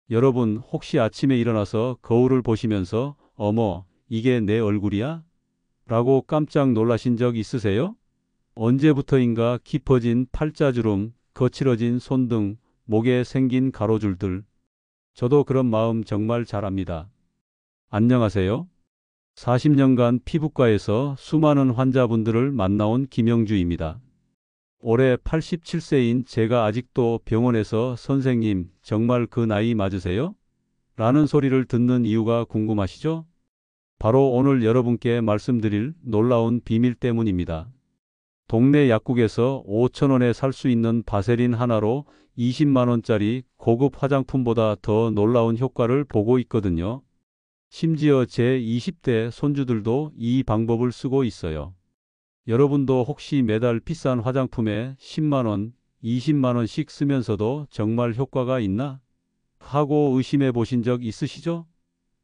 여러분 혹시 아침에 일어나서 거울을 보시면서 어머, 이게 내 얼굴이야? 라고 깜짝 놀라신 적 있으세요? 언제부터인가 깊어진 팔자주름, 거칠어진 손등, 목에 생긴 가로줄들. 저도 그런 마음 정말 잘 압니다. 안녕하세요. 40년간 피부과에서 수많은 환자분들을 만나온 김영주입니다. 올해 87세인 제가 아직도 병원에서 선생님, 정말 그 나이 맞으세요? 라는 소리를 듣는 이유가 궁금하시죠? 바로 오늘 여러분께 말씀드릴 놀라운 비밀 때문입니다. 동네 약국에서 5,000원에 살 수 있는 바세린 하나로 20만 원짜리 고급 화장품보다 더 놀라운 효과를 보고 있거든요. 심지어 제 20대 손주들도 이 방법을 쓰고 있어요. 여러분도 혹시 매달 비싼 화장품에 10만 원, 20만 원씩 쓰면서도 정말 효과가 있나? 하고 의심해 보신 적 있으시죠?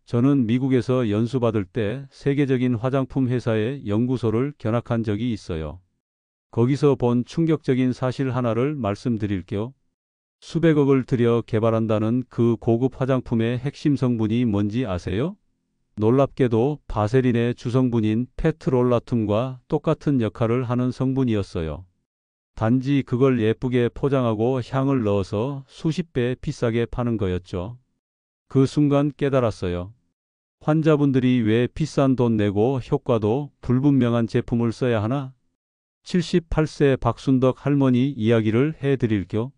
저는 미국에서 연수받을 때 세계적인 화장품 회사의 연구소를 견학한 적이 있어요. 거기서 본 충격적인 사실 하나를 말씀드릴게요. 수백억을 들여 개발한다는 그 고급 화장품의 핵심 성분이 뭔지 아세요? 놀랍게도 바세린의 주성분인 페트롤라툼과 똑같은 역할을 하는 성분이었어요. 단지 그걸 예쁘게 포장하고 향을 넣어서 수십 배 비싸게 파는 거였죠. 그 순간 깨달았어요. 환자분들이 왜 비싼 돈 내고 효과도 불분명한 제품을 써야 하나? 78세 박순덕 할머니 이야기를 해드릴게요.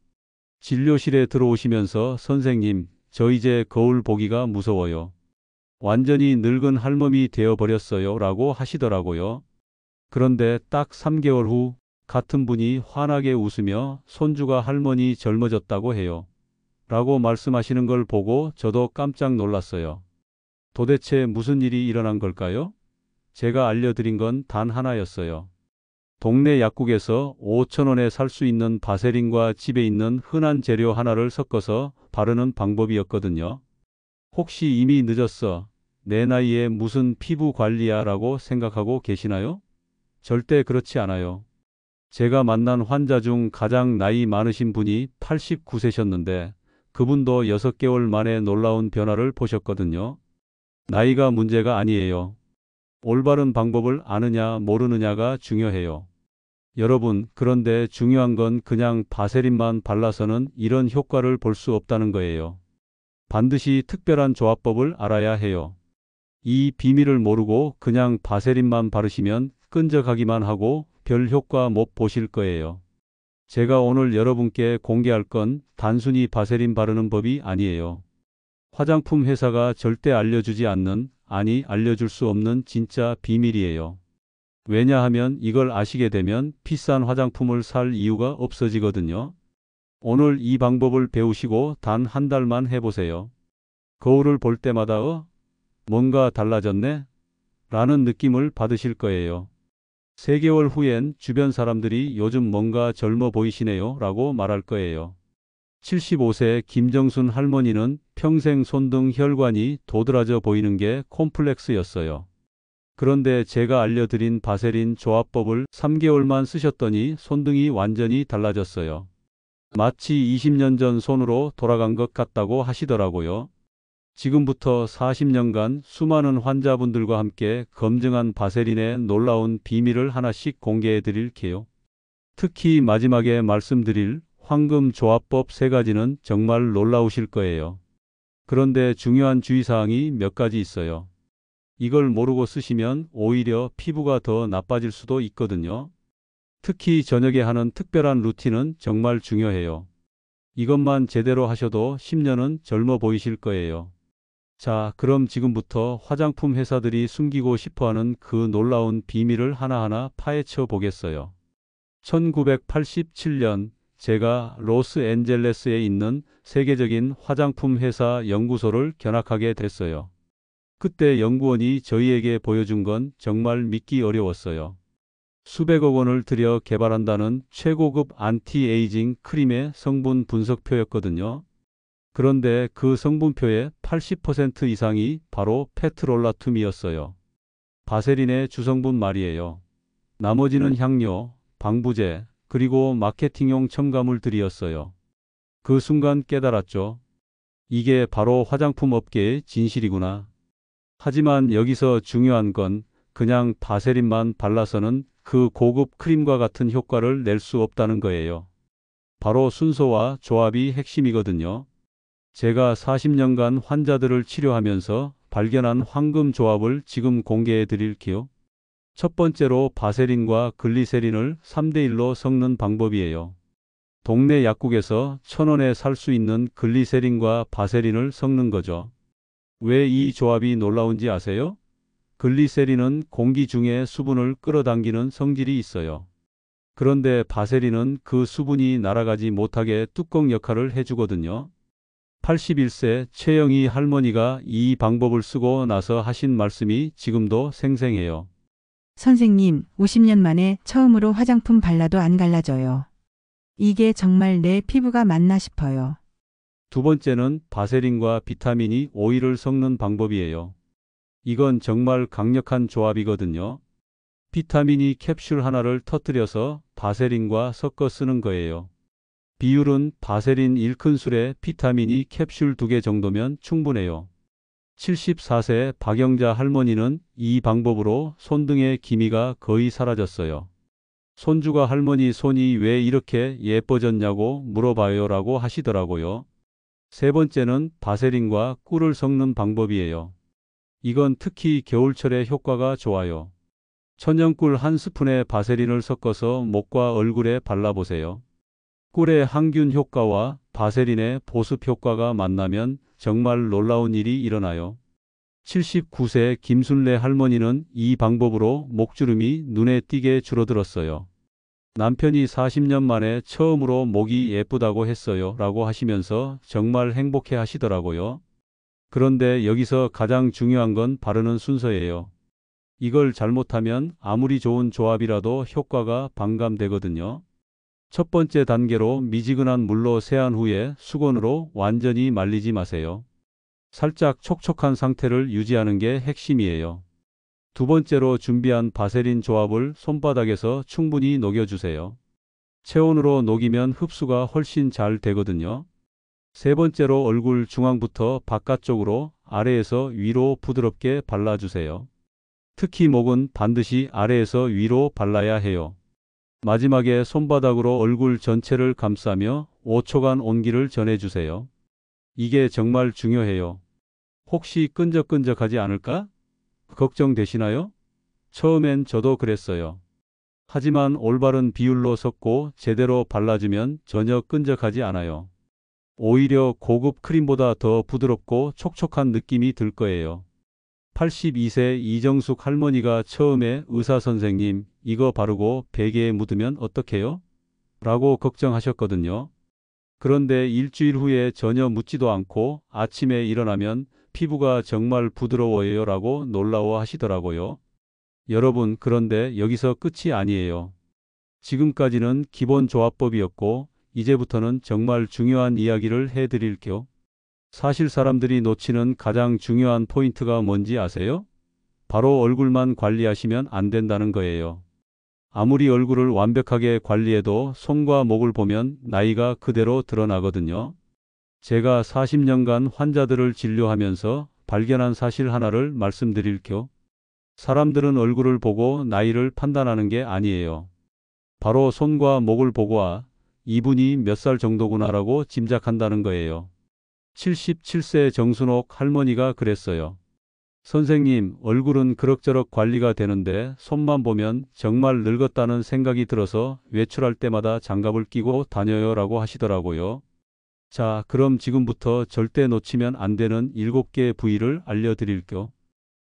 진료실에 들어오시면서 선생님, 저 이제 거울 보기가 무서워요. 완전히 늙은 할멈이 되어버렸어요 라고 하시더라고요. 그런데 딱 3개월 후 같은 분이 환하게 웃으며 손주가 할머니 젊어졌다고 해요. 라고 말씀하시는 걸 보고 저도 깜짝 놀랐어요. 도대체 무슨 일이 일어난 걸까요? 제가 알려드린 건 단 하나였어요. 동네 약국에서 5,000원에 살 수 있는 바세린과 집에 있는 흔한 재료 하나를 섞어서 바르는 방법이었거든요. 혹시 이미 늦었어, 내 나이에 무슨 피부 관리야 라고 생각하고 계시나요? 절대 그렇지 않아요. 제가 만난 환자 중 가장 나이 많으신 분이 89세셨는데 그분도 6개월 만에 놀라운 변화를 보셨거든요. 나이가 문제가 아니에요. 올바른 방법을 아느냐 모르느냐가 중요해요. 여러분, 그런데 중요한 건 그냥 바세린만 발라서는 이런 효과를 볼 수 없다는 거예요. 반드시 특별한 조합법을 알아야 해요. 이 비밀을 모르고 그냥 바세린만 바르시면 끈적하기만 하고 별 효과 못 보실 거예요. 제가 오늘 여러분께 공개할 건 단순히 바세린 바르는 법이 아니에요. 화장품 회사가 절대 알려주지 않는, 아니 알려줄 수 없는 진짜 비밀이에요. 왜냐하면 이걸 아시게 되면 비싼 화장품을 살 이유가 없어지거든요. 오늘 이 방법을 배우시고 단 한 달만 해보세요. 거울을 볼 때마다 뭔가 달라졌네? 라는 느낌을 받으실 거예요. 3개월 후엔 주변 사람들이 요즘 뭔가 젊어 보이시네요 라고 말할 거예요. 75세 김정순 할머니는 평생 손등 혈관이 도드라져 보이는 게 콤플렉스였어요. 그런데 제가 알려드린 바세린 조합법을 3개월만 쓰셨더니 손등이 완전히 달라졌어요. 마치 20년 전 손으로 돌아간 것 같다고 하시더라고요. 지금부터 40년간 수많은 환자분들과 함께 검증한 바세린의 놀라운 비밀을 하나씩 공개해 드릴게요. 특히 마지막에 말씀드릴 황금 조합법 3가지는 정말 놀라우실 거예요. 그런데 중요한 주의사항이 몇 가지 있어요. 이걸 모르고 쓰시면 오히려 피부가 더 나빠질 수도 있거든요. 특히 저녁에 하는 특별한 루틴은 정말 중요해요. 이것만 제대로 하셔도 10년은 젊어 보이실 거예요. 자, 그럼 지금부터 화장품 회사들이 숨기고 싶어하는 그 놀라운 비밀을 하나하나 파헤쳐 보겠어요. 1987년 제가 로스앤젤레스에 있는 세계적인 화장품 회사 연구소를 견학하게 됐어요. 그때 연구원이 저희에게 보여준 건 정말 믿기 어려웠어요. 수백억 원을 들여 개발한다는 최고급 안티에이징 크림의 성분 분석표였거든요. 그런데 그 성분표의 80% 이상이 바로 페트롤라툼이었어요. 바세린의 주성분 말이에요. 나머지는 향료, 방부제, 그리고 마케팅용 첨가물들이었어요. 그 순간 깨달았죠. 이게 바로 화장품 업계의 진실이구나. 하지만 여기서 중요한 건 그냥 바세린만 발라서는 그 고급 크림과 같은 효과를 낼 수 없다는 거예요. 바로 순서와 조합이 핵심이거든요. 제가 40년간 환자들을 치료하면서 발견한 황금 조합을 지금 공개해 드릴게요. 첫 번째로 바세린과 글리세린을 3대1로 섞는 방법이에요. 동네 약국에서 1,000원에 살 수 있는 글리세린과 바세린을 섞는 거죠. 왜 이 조합이 놀라운지 아세요? 글리세린은 공기 중에 수분을 끌어당기는 성질이 있어요. 그런데 바세린은 그 수분이 날아가지 못하게 뚜껑 역할을 해주거든요. 81세 최영희 할머니가 이 방법을 쓰고 나서 하신 말씀이 지금도 생생해요. 선생님, 50년 만에 처음으로 화장품 발라도 안 갈라져요. 이게 정말 내 피부가 맞나 싶어요. 두 번째는 바세린과 비타민이 오일을 섞는 방법이에요. 이건 정말 강력한 조합이거든요. 비타민이 캡슐 하나를 터뜨려서 바세린과 섞어 쓰는 거예요. 비율은 바세린 1큰술에 비타민이 캡슐 2개 정도면 충분해요. 74세 박영자 할머니는 이 방법으로 손등의 기미가 거의 사라졌어요. 손주가 할머니 손이 왜 이렇게 예뻐졌냐고 물어봐요 라고 하시더라고요. 세 번째는 바세린과 꿀을 섞는 방법이에요. 이건 특히 겨울철에 효과가 좋아요. 천연꿀 한 스푼에 바세린을 섞어서 목과 얼굴에 발라보세요. 꿀의 항균 효과와 바세린의 보습 효과가 만나면 정말 놀라운 일이 일어나요. 79세 김순례 할머니는 이 방법으로 목주름이 눈에 띄게 줄어들었어요. 남편이 40년 만에 처음으로 목이 예쁘다고 했어요 라고 하시면서 정말 행복해 하시더라고요. 그런데 여기서 가장 중요한 건 바르는 순서예요. 이걸 잘못하면 아무리 좋은 조합이라도 효과가 반감되거든요. 첫 번째 단계로 미지근한 물로 세안 후에 수건으로 완전히 말리지 마세요. 살짝 촉촉한 상태를 유지하는 게 핵심이에요. 두 번째로 준비한 바세린 조합을 손바닥에서 충분히 녹여주세요. 체온으로 녹이면 흡수가 훨씬 잘 되거든요. 세 번째로 얼굴 중앙부터 바깥쪽으로 아래에서 위로 부드럽게 발라주세요. 특히 목은 반드시 아래에서 위로 발라야 해요. 마지막에 손바닥으로 얼굴 전체를 감싸며 5초간 온기를 전해주세요. 이게 정말 중요해요. 혹시 끈적끈적하지 않을까? 걱정되시나요? 처음엔 저도 그랬어요. 하지만 올바른 비율로 섞고 제대로 발라주면 전혀 끈적하지 않아요. 오히려 고급 크림보다 더 부드럽고 촉촉한 느낌이 들 거예요. 82세 이정숙 할머니가 처음에 의사 선생님, 이거 바르고 베개에 묻으면 어떡해요? 라고 걱정하셨거든요. 그런데 일주일 후에 전혀 묻지도 않고 아침에 일어나면 피부가 정말 부드러워요 라고 놀라워 하시더라고요. 여러분, 그런데 여기서 끝이 아니에요. 지금까지는 기본 조합법이었고 이제부터는 정말 중요한 이야기를 해드릴게요. 사실 사람들이 놓치는 가장 중요한 포인트가 뭔지 아세요? 바로 얼굴만 관리하시면 안 된다는 거예요. 아무리 얼굴을 완벽하게 관리해도 손과 목을 보면 나이가 그대로 드러나거든요. 제가 40년간 환자들을 진료하면서 발견한 사실 하나를 말씀드릴게요. 사람들은 얼굴을 보고 나이를 판단하는 게 아니에요. 바로 손과 목을 보고 이분이 몇 살 정도구나라고 짐작한다는 거예요. 77세 정순옥 할머니가 그랬어요. 선생님, 얼굴은 그럭저럭 관리가 되는데 손만 보면 정말 늙었다는 생각이 들어서 외출할 때마다 장갑을 끼고 다녀요 라고 하시더라고요. 자, 그럼 지금부터 절대 놓치면 안 되는 7개의 부위를 알려드릴게요.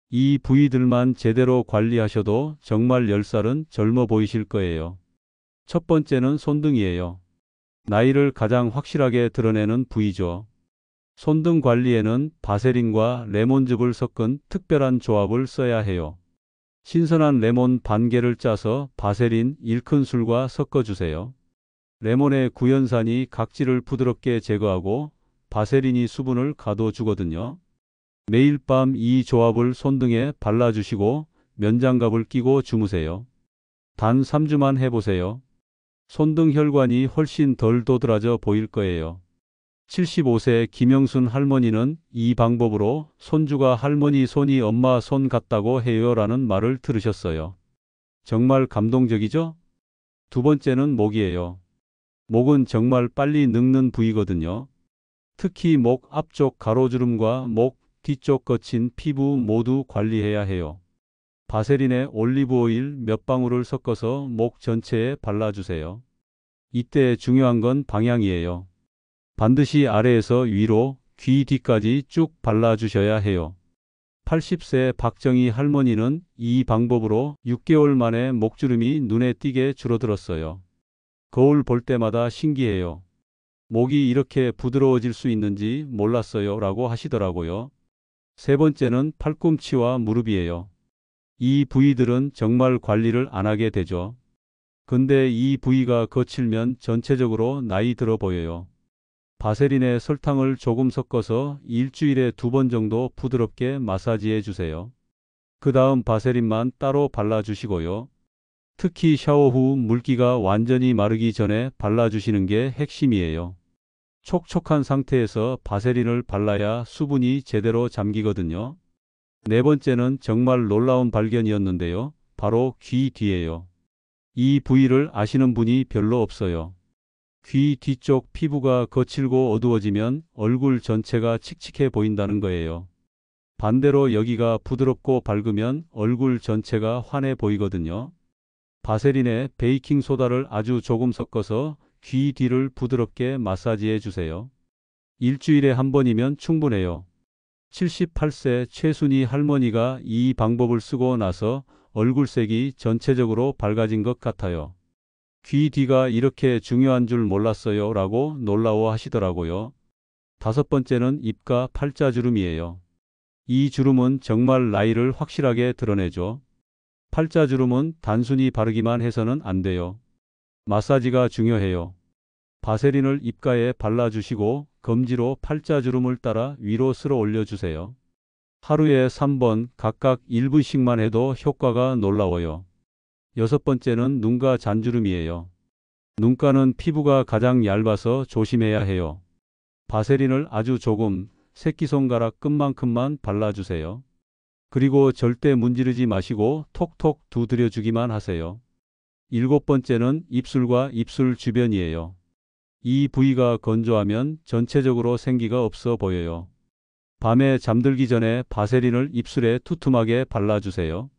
이 부위들만 제대로 관리하셔도 정말 10살은 젊어 보이실 거예요. 첫 번째는 손등이에요. 나이를 가장 확실하게 드러내는 부위죠. 손등 관리에는 바세린과 레몬즙을 섞은 특별한 조합을 써야 해요. 신선한 레몬 반 개를 짜서 바세린 1큰술과 섞어주세요. 레몬의 구연산이 각질을 부드럽게 제거하고 바세린이 수분을 가둬주거든요. 매일 밤 이 조합을 손등에 발라주시고 면장갑을 끼고 주무세요. 단 3주만 해보세요. 손등 혈관이 훨씬 덜 도드라져 보일 거예요. 75세 김영순 할머니는 이 방법으로 손주가 할머니 손이 엄마 손 같다고 해요라는 말을 들으셨어요. 정말 감동적이죠? 두 번째는 목이에요. 목은 정말 빨리 늙는 부위거든요. 특히 목 앞쪽 가로주름과 목 뒤쪽 거친 피부 모두 관리해야 해요. 바세린에 올리브 오일 몇 방울을 섞어서 목 전체에 발라주세요. 이때 중요한 건 방향이에요. 반드시 아래에서 위로 귀 뒤까지 쭉 발라주셔야 해요. 80세 박정희 할머니는 이 방법으로 6개월 만에 목주름이 눈에 띄게 줄어들었어요. 거울 볼 때마다 신기해요. 목이 이렇게 부드러워질 수 있는지 몰랐어요 라고 하시더라고요. 세 번째는 팔꿈치와 무릎이에요. 이 부위들은 정말 관리를 안 하게 되죠. 근데 이 부위가 거칠면 전체적으로 나이 들어 보여요. 바세린에 설탕을 조금 섞어서 일주일에 2번 정도 부드럽게 마사지해 주세요. 그 다음 바세린만 따로 발라주시고요. 특히 샤워 후 물기가 완전히 마르기 전에 발라주시는 게 핵심이에요. 촉촉한 상태에서 바세린을 발라야 수분이 제대로 잠기거든요. 네 번째는 정말 놀라운 발견이었는데요. 바로 귀 뒤예요. 이 부위를 아시는 분이 별로 없어요. 귀 뒤쪽 피부가 거칠고 어두워지면 얼굴 전체가 칙칙해 보인다는 거예요. 반대로 여기가 부드럽고 밝으면 얼굴 전체가 환해 보이거든요. 바세린에 베이킹 소다를 아주 조금 섞어서 귀 뒤를 부드럽게 마사지해 주세요. 일주일에 한 번이면 충분해요. 78세 최순희 할머니가 이 방법을 쓰고 나서 얼굴색이 전체적으로 밝아진 것 같아요. 귀 뒤가 이렇게 중요한 줄 몰랐어요 라고 놀라워 하시더라고요. 다섯 번째는 입과 팔자주름이에요. 이 주름은 정말 나이를 확실하게 드러내죠. 팔자주름은 단순히 바르기만 해서는 안 돼요. 마사지가 중요해요. 바세린을 입가에 발라주시고 검지로 팔자주름을 따라 위로 쓸어 올려주세요. 하루에 3번 각각 1분씩만 해도 효과가 놀라워요. 여섯 번째는 눈가 잔주름이에요. 눈가는 피부가 가장 얇아서 조심해야 해요. 바세린을 아주 조금 새끼손가락 끝만큼만 발라주세요. 그리고 절대 문지르지 마시고 톡톡 두드려주기만 하세요. 일곱 번째는 입술과 입술 주변이에요. 이 부위가 건조하면 전체적으로 생기가 없어 보여요. 밤에 잠들기 전에 바세린을 입술에 투툼하게 발라주세요.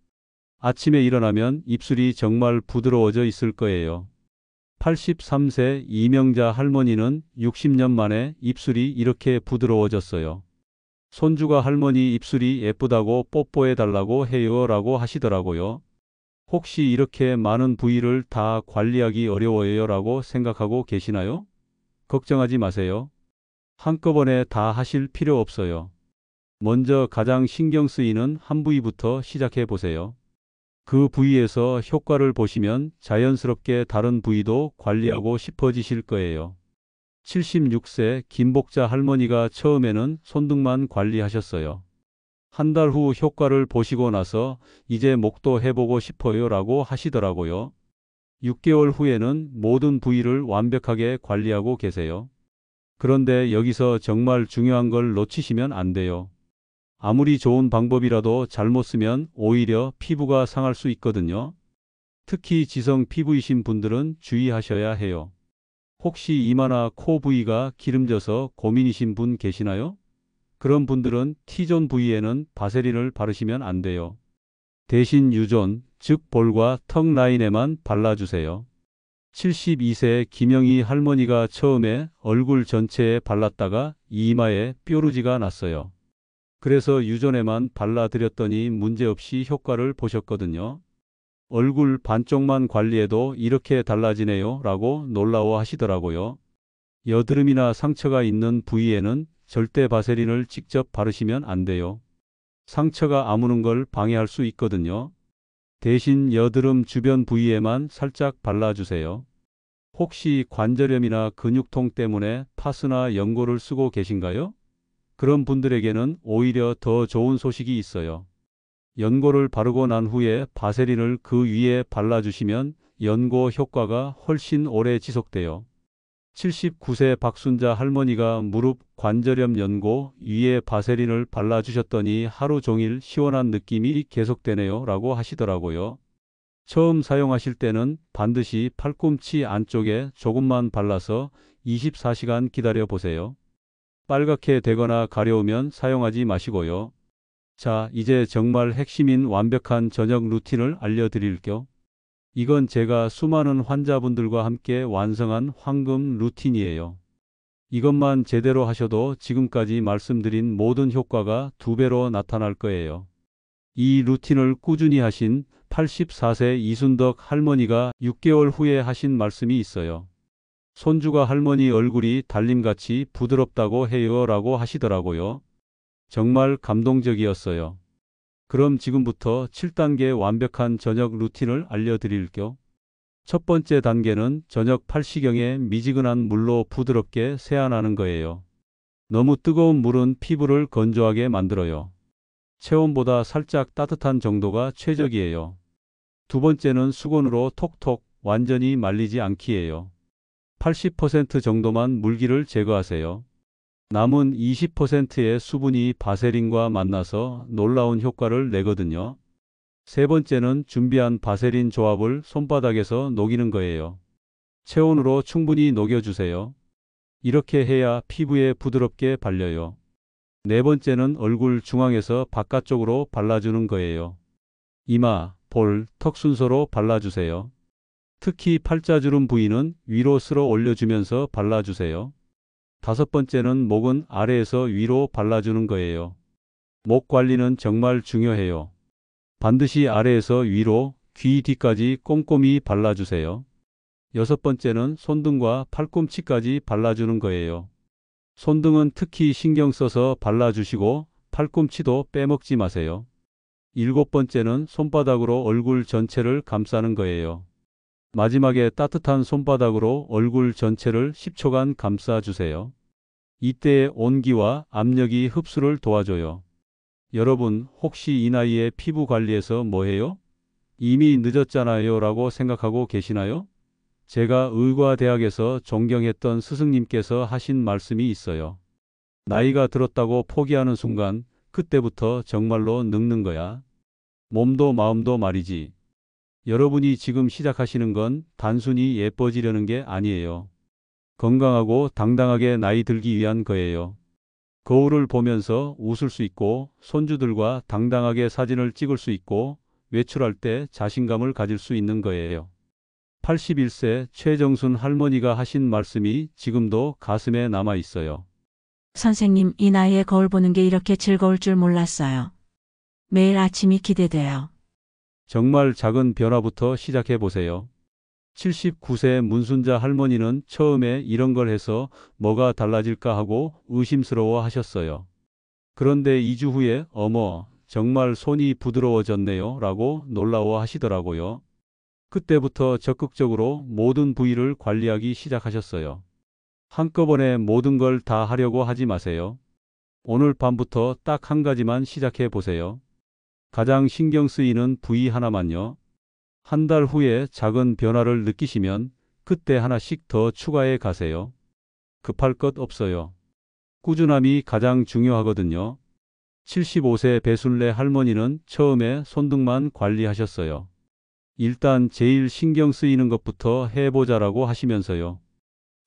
아침에 일어나면 입술이 정말 부드러워져 있을 거예요. 83세 이명자 할머니는 60년 만에 입술이 이렇게 부드러워졌어요. 손주가 할머니 입술이 예쁘다고 뽀뽀해 달라고 해요 라고 하시더라고요. 혹시 이렇게 많은 부위를 다 관리하기 어려워요 라고 생각하고 계시나요? 걱정하지 마세요. 한꺼번에 다 하실 필요 없어요. 먼저 가장 신경 쓰이는 한 부위부터 시작해 보세요. 그 부위에서 효과를 보시면 자연스럽게 다른 부위도 관리하고 싶어지실 거예요. 76세 김복자 할머니가 처음에는 손등만 관리하셨어요. 한 달 후 효과를 보시고 나서 이제 목도 해보고 싶어요 라고 하시더라고요. 6개월 후에는 모든 부위를 완벽하게 관리하고 계세요. 그런데 여기서 정말 중요한 걸 놓치시면 안 돼요. 아무리 좋은 방법이라도 잘못 쓰면 오히려 피부가 상할 수 있거든요. 특히 지성 피부이신 분들은 주의하셔야 해요. 혹시 이마나 코 부위가 기름져서 고민이신 분 계시나요? 그런 분들은 T존 부위에는 바세린을 바르시면 안 돼요. 대신 U존, 즉 볼과 턱 라인에만 발라주세요. 72세 김영희 할머니가 처음에 얼굴 전체에 발랐다가 이마에 뾰루지가 났어요. 그래서 U존에만 발라드렸더니 문제없이 효과를 보셨거든요. 얼굴 반쪽만 관리해도 이렇게 달라지네요 라고 놀라워 하시더라고요. 여드름이나 상처가 있는 부위에는 절대 바세린을 직접 바르시면 안 돼요. 상처가 아무는 걸 방해할 수 있거든요. 대신 여드름 주변 부위에만 살짝 발라주세요. 혹시 관절염이나 근육통 때문에 파스나 연고를 쓰고 계신가요? 그런 분들에게는 오히려 더 좋은 소식이 있어요. 연고를 바르고 난 후에 바세린을 그 위에 발라주시면 연고 효과가 훨씬 오래 지속돼요. 79세 박순자 할머니가 무릎 관절염 연고 위에 바세린을 발라주셨더니 하루 종일 시원한 느낌이 계속되네요 라고 하시더라고요. 처음 사용하실 때는 반드시 팔꿈치 안쪽에 조금만 발라서 24시간 기다려 보세요. 빨갛게 되거나 가려우면 사용하지 마시고요. 자, 이제 정말 핵심인 완벽한 저녁 루틴을 알려드릴게요. 이건 제가 수많은 환자분들과 함께 완성한 황금 루틴이에요. 이것만 제대로 하셔도 지금까지 말씀드린 모든 효과가 2배로 나타날 거예요. 이 루틴을 꾸준히 하신 84세 이순덕 할머니가 6개월 후에 하신 말씀이 있어요. 손주가 할머니 얼굴이 달림같이 부드럽다고 해요 라고 하시더라고요. 정말 감동적이었어요. 그럼 지금부터 7단계 완벽한 저녁 루틴을 알려드릴게요. 첫 번째 단계는 저녁 8시경에 미지근한 물로 부드럽게 세안하는 거예요. 너무 뜨거운 물은 피부를 건조하게 만들어요. 체온보다 살짝 따뜻한 정도가 최적이에요. 두 번째는 수건으로 톡톡 완전히 말리지 않기예요. 80% 정도만 물기를 제거하세요. 남은 20%의 수분이 바세린과 만나서 놀라운 효과를 내거든요. 세 번째는 준비한 바세린 조합을 손바닥에서 녹이는 거예요. 체온으로 충분히 녹여주세요. 이렇게 해야 피부에 부드럽게 발려요. 네 번째는 얼굴 중앙에서 바깥쪽으로 발라주는 거예요. 이마, 볼, 턱 순서로 발라주세요. 특히 팔자주름 부위는 위로 쓸어 올려주면서 발라주세요. 다섯 번째는 목은 아래에서 위로 발라주는 거예요. 목 관리는 정말 중요해요. 반드시 아래에서 위로 귀 뒤까지 꼼꼼히 발라주세요. 여섯 번째는 손등과 팔꿈치까지 발라주는 거예요. 손등은 특히 신경 써서 발라주시고 팔꿈치도 빼먹지 마세요. 일곱 번째는 손바닥으로 얼굴 전체를 감싸는 거예요. 마지막에 따뜻한 손바닥으로 얼굴 전체를 10초간 감싸주세요. 이때의 온기와 압력이 흡수를 도와줘요. 여러분, 혹시 이 나이에 피부 관리해서 뭐해요? 이미 늦었잖아요 라고 생각하고 계시나요? 제가 의과대학에서 존경했던 스승님께서 하신 말씀이 있어요. 나이가 들었다고 포기하는 순간 그때부터 정말로 늙는 거야. 몸도 마음도 말이지. 여러분이 지금 시작하시는 건 단순히 예뻐지려는 게 아니에요. 건강하고 당당하게 나이 들기 위한 거예요. 거울을 보면서 웃을 수 있고 손주들과 당당하게 사진을 찍을 수 있고 외출할 때 자신감을 가질 수 있는 거예요. 81세 최정순 할머니가 하신 말씀이 지금도 가슴에 남아 있어요. 선생님, 이 나이에 거울 보는 게 이렇게 즐거울 줄 몰랐어요. 매일 아침이 기대돼요. 정말 작은 변화부터 시작해 보세요. 79세 문순자 할머니는 처음에 이런 걸 해서 뭐가 달라질까 하고 의심스러워 하셨어요. 그런데 2주 후에 어머, 정말 손이 부드러워졌네요 라고 놀라워 하시더라고요. 그때부터 적극적으로 모든 부위를 관리하기 시작하셨어요. 한꺼번에 모든 걸 다 하려고 하지 마세요. 오늘 밤부터 딱 한 가지만 시작해 보세요. 가장 신경 쓰이는 부위 하나만요. 한 달 후에 작은 변화를 느끼시면 그때 하나씩 더 추가해 가세요. 급할 것 없어요. 꾸준함이 가장 중요하거든요. 75세 배순례 할머니는 처음에 손등만 관리하셨어요. 일단 제일 신경 쓰이는 것부터 해보자라고 하시면서요.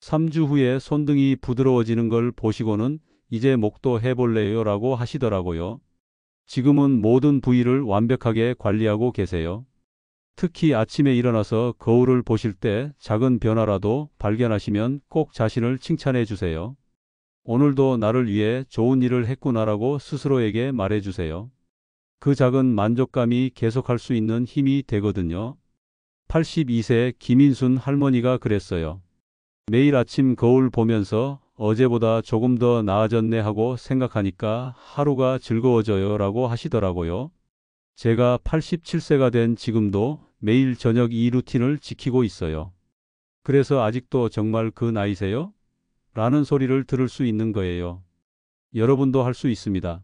3주 후에 손등이 부드러워지는 걸 보시고는 이제 목도 해볼래요 라고 하시더라고요. 지금은 모든 부위를 완벽하게 관리하고 계세요. 특히 아침에 일어나서 거울을 보실 때 작은 변화라도 발견하시면 꼭 자신을 칭찬해 주세요. 오늘도 나를 위해 좋은 일을 했구나라고 스스로에게 말해 주세요. 그 작은 만족감이 계속할 수 있는 힘이 되거든요. 82세 김인순 할머니가 그랬어요. 매일 아침 거울 보면서 어제보다 조금 더 나아졌네 하고 생각하니까 하루가 즐거워져요 라고 하시더라고요. 제가 87세가 된 지금도 매일 저녁 이 루틴을 지키고 있어요. 그래서 아직도 정말 그 나이세요? 라는 소리를 들을 수 있는 거예요. 여러분도 할 수 있습니다.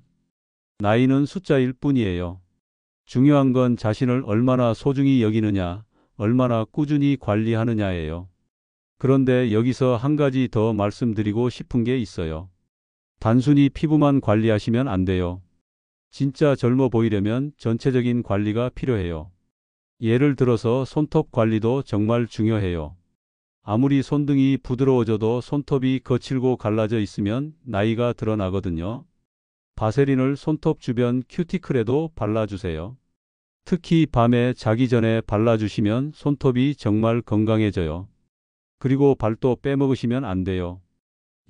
나이는 숫자일 뿐이에요. 중요한 건 자신을 얼마나 소중히 여기느냐, 얼마나 꾸준히 관리하느냐예요. 그런데 여기서 한 가지 더 말씀드리고 싶은 게 있어요. 단순히 피부만 관리하시면 안 돼요. 진짜 젊어 보이려면 전체적인 관리가 필요해요. 예를 들어서 손톱 관리도 정말 중요해요. 아무리 손등이 부드러워져도 손톱이 거칠고 갈라져 있으면 나이가 드러나거든요. 바세린을 손톱 주변 큐티클에도 발라주세요. 특히 밤에 자기 전에 발라주시면 손톱이 정말 건강해져요. 그리고 발도 빼먹으시면 안 돼요.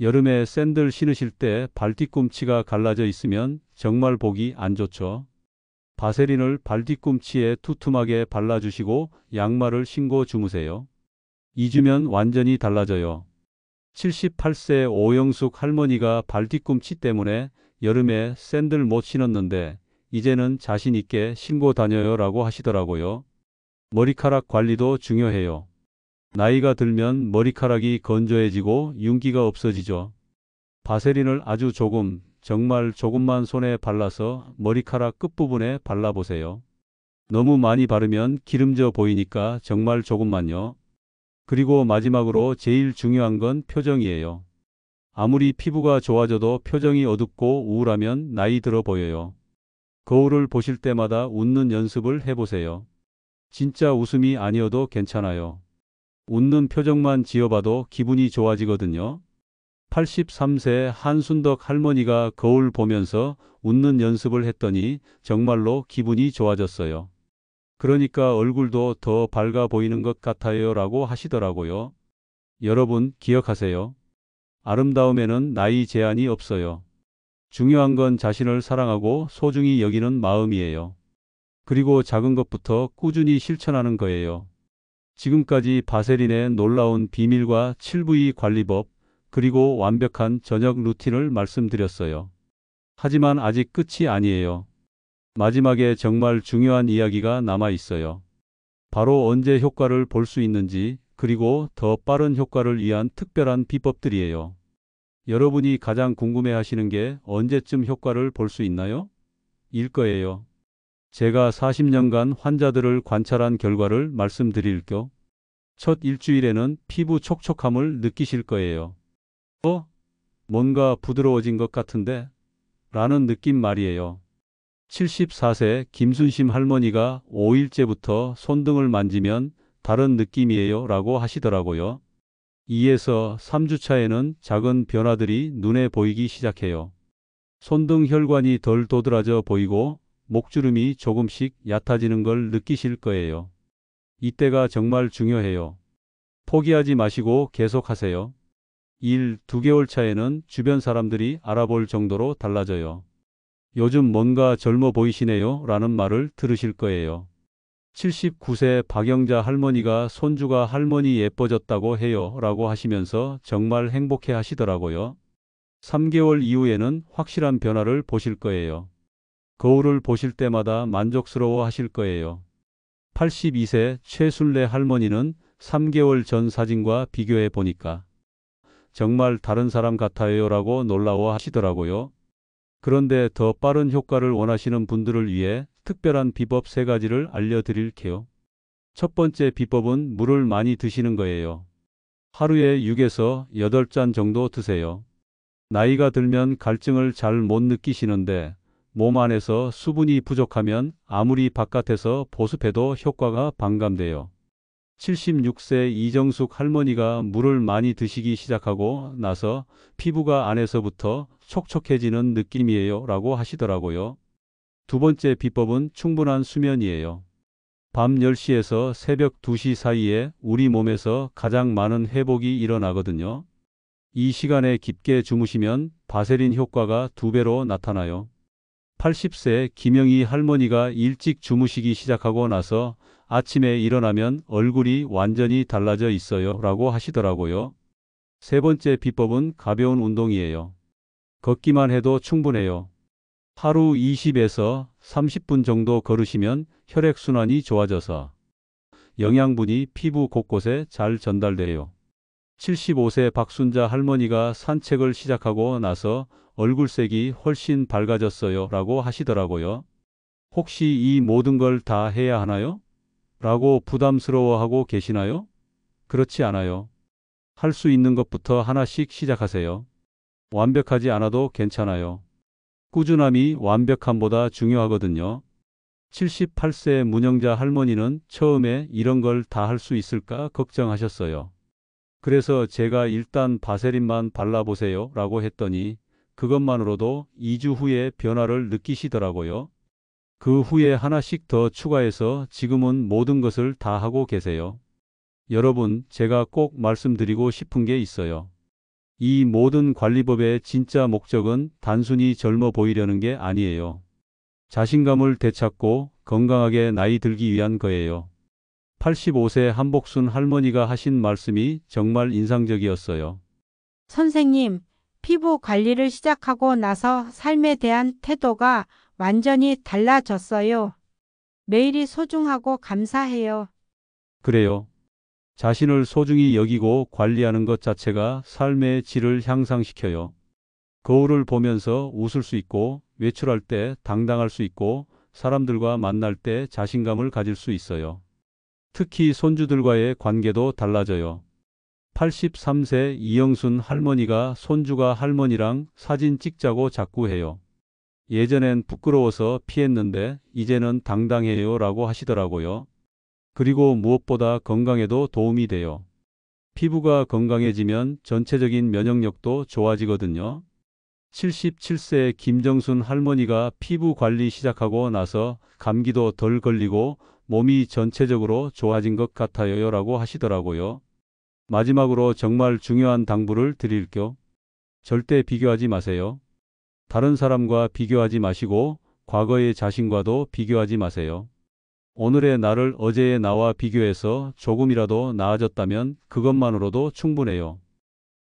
여름에 샌들 신으실 때 발뒤꿈치가 갈라져 있으면 정말 보기 안 좋죠. 바세린을 발뒤꿈치에 두툼하게 발라주시고 양말을 신고 주무세요. 2주면 완전히 달라져요. 78세 오영숙 할머니가 발뒤꿈치 때문에 여름에 샌들 못 신었는데 이제는 자신 있게 신고 다녀요 라고 하시더라고요. 머리카락 관리도 중요해요. 나이가 들면 머리카락이 건조해지고 윤기가 없어지죠. 바세린을 아주 조금, 정말 조금만 손에 발라서 머리카락 끝부분에 발라보세요. 너무 많이 바르면 기름져 보이니까 정말 조금만요. 그리고 마지막으로 제일 중요한 건 표정이에요. 아무리 피부가 좋아져도 표정이 어둡고 우울하면 나이 들어 보여요. 거울을 보실 때마다 웃는 연습을 해보세요. 진짜 웃음이 아니어도 괜찮아요. 웃는 표정만 지어봐도 기분이 좋아지거든요. 83세 한순덕 할머니가 거울 보면서 웃는 연습을 했더니 정말로 기분이 좋아졌어요. 그러니까 얼굴도 더 밝아 보이는 것 같아요 라고 하시더라고요. 여러분 기억하세요. 아름다움에는 나이 제한이 없어요. 중요한 건 자신을 사랑하고 소중히 여기는 마음이에요. 그리고 작은 것부터 꾸준히 실천하는 거예요. 지금까지 바세린의 놀라운 비밀과 7부위 관리법, 그리고 완벽한 저녁 루틴을 말씀드렸어요. 하지만 아직 끝이 아니에요. 마지막에 정말 중요한 이야기가 남아 있어요. 바로 언제 효과를 볼 수 있는지, 그리고 더 빠른 효과를 위한 특별한 비법들이에요. 여러분이 가장 궁금해 하시는 게 언제쯤 효과를 볼 수 있나요? 일 거예요. 제가 40년간 환자들을 관찰한 결과를 말씀드릴게요. 첫 일주일에는 피부 촉촉함을 느끼실 거예요. 뭔가 부드러워진 것 같은데? 라는 느낌 말이에요. 74세 김순심 할머니가 5일째부터 손등을 만지면 다른 느낌이에요 라고 하시더라고요. 2에서 3주 차에는 작은 변화들이 눈에 보이기 시작해요. 손등 혈관이 덜 도드라져 보이고 목주름이 조금씩 얕아지는 걸 느끼실 거예요. 이때가 정말 중요해요. 포기하지 마시고 계속하세요. 2개월 차에는 주변 사람들이 알아볼 정도로 달라져요. 요즘 뭔가 젊어 보이시네요 라는 말을 들으실 거예요. 79세 박영자 할머니가 손주가 할머니 예뻐졌다고 해요 라고 하시면서 정말 행복해 하시더라고요. 3개월 이후에는 확실한 변화를 보실 거예요. 거울을 보실 때마다 만족스러워 하실 거예요. 82세 최순례 할머니는 3개월 전 사진과 비교해 보니까 정말 다른 사람 같아요 라고 놀라워 하시더라고요. 그런데 더 빠른 효과를 원하시는 분들을 위해 특별한 비법 3가지를 알려드릴게요. 첫 번째 비법은 물을 많이 드시는 거예요. 하루에 6에서 8잔 정도 드세요. 나이가 들면 갈증을 잘 못 느끼시는데 몸 안에서 수분이 부족하면 아무리 바깥에서 보습해도 효과가 반감돼요. 76세 이정숙 할머니가 물을 많이 드시기 시작하고 나서 피부가 안에서부터 촉촉해지는 느낌이에요 라고 하시더라고요. 두 번째 비법은 충분한 수면이에요. 밤 10시에서 새벽 2시 사이에 우리 몸에서 가장 많은 회복이 일어나거든요. 이 시간에 깊게 주무시면 바세린 효과가 2배로 나타나요. 80세 김영희 할머니가 일찍 주무시기 시작하고 나서 아침에 일어나면 얼굴이 완전히 달라져 있어요 라고 하시더라고요. 세 번째 비법은 가벼운 운동이에요. 걷기만 해도 충분해요. 하루 20에서 30분 정도 걸으시면 혈액순환이 좋아져서 영양분이 피부 곳곳에 잘 전달돼요. 75세 박순자 할머니가 산책을 시작하고 나서 얼굴색이 훨씬 밝아졌어요 라고 하시더라고요. 혹시 이 모든 걸 다 해야 하나요? 라고 부담스러워하고 계시나요? 그렇지 않아요. 할 수 있는 것부터 하나씩 시작하세요. 완벽하지 않아도 괜찮아요. 꾸준함이 완벽함보다 중요하거든요. 78세 문영자 할머니는 처음에 이런 걸 다 할 수 있을까 걱정하셨어요. 그래서 제가 일단 바세린만 발라보세요 라고 했더니 그것만으로도 2주 후에 변화를 느끼시더라고요. 그 후에 하나씩 더 추가해서 지금은 모든 것을 다 하고 계세요. 여러분, 제가 꼭 말씀드리고 싶은 게 있어요. 이 모든 관리법의 진짜 목적은 단순히 젊어 보이려는 게 아니에요. 자신감을 되찾고 건강하게 나이 들기 위한 거예요. 85세 한복순 할머니가 하신 말씀이 정말 인상적이었어요. 선생님, 피부 관리를 시작하고 나서 삶에 대한 태도가 완전히 달라졌어요. 매일이 소중하고 감사해요. 그래요. 자신을 소중히 여기고 관리하는 것 자체가 삶의 질을 향상시켜요. 거울을 보면서 웃을 수 있고, 외출할 때 당당할 수 있고, 사람들과 만날 때 자신감을 가질 수 있어요. 특히 손주들과의 관계도 달라져요. 83세 이영순 할머니가 손주가 할머니랑 사진 찍자고 자꾸 해요. 예전엔 부끄러워서 피했는데 이제는 당당해요 라고 하시더라고요. 그리고 무엇보다 건강에도 도움이 돼요. 피부가 건강해지면 전체적인 면역력도 좋아지거든요. 77세 김정순 할머니가 피부 관리 시작하고 나서 감기도 덜 걸리고 몸이 전체적으로 좋아진 것 같아요 라고 하시더라고요. 마지막으로 정말 중요한 당부를 드릴게요. 절대 비교하지 마세요. 다른 사람과 비교하지 마시고 과거의 자신과도 비교하지 마세요. 오늘의 나를 어제의 나와 비교해서 조금이라도 나아졌다면 그것만으로도 충분해요.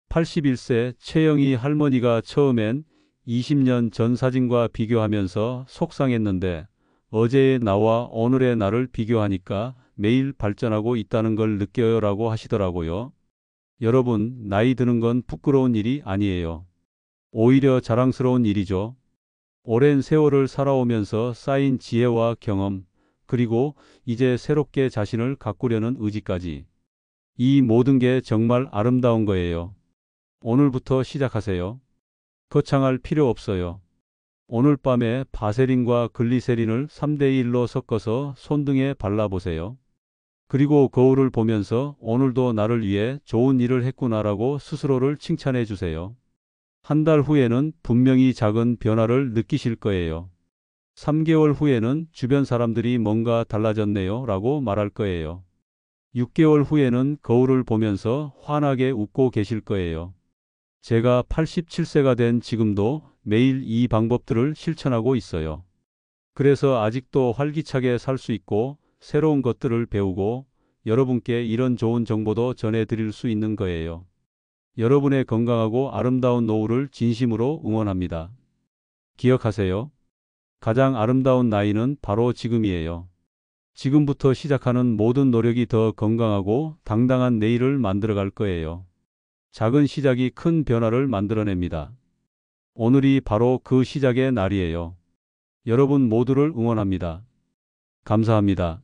81세 최영희 할머니가 처음엔 20년 전 사진과 비교하면서 속상했는데 어제의 나와 오늘의 나를 비교하니까 매일 발전하고 있다는 걸 느껴요 라고 하시더라고요. 여러분, 나이 드는 건 부끄러운 일이 아니에요. 오히려 자랑스러운 일이죠. 오랜 세월을 살아오면서 쌓인 지혜와 경험, 그리고 이제 새롭게 자신을 가꾸려는 의지까지. 이 모든 게 정말 아름다운 거예요. 오늘부터 시작하세요. 거창할 필요 없어요. 오늘 밤에 바세린과 글리세린을 3대1로 섞어서 손등에 발라보세요. 그리고 거울을 보면서 오늘도 나를 위해 좋은 일을 했구나라고 스스로를 칭찬해 주세요. 한 달 후에는 분명히 작은 변화를 느끼실 거예요. 3개월 후에는 주변 사람들이 뭔가 달라졌네요 라고 말할 거예요. 6개월 후에는 거울을 보면서 환하게 웃고 계실 거예요. 제가 87세가 된 지금도 매일 이 방법들을 실천하고 있어요. 그래서 아직도 활기차게 살 수 있고 새로운 것들을 배우고 여러분께 이런 좋은 정보도 전해드릴 수 있는 거예요. 여러분의 건강하고 아름다운 노후를 진심으로 응원합니다. 기억하세요. 가장 아름다운 나이는 바로 지금이에요. 지금부터 시작하는 모든 노력이 더 건강하고 당당한 내일을 만들어갈 거예요. 작은 시작이 큰 변화를 만들어냅니다. 오늘이 바로 그 시작의 날이에요. 여러분 모두를 응원합니다. 감사합니다.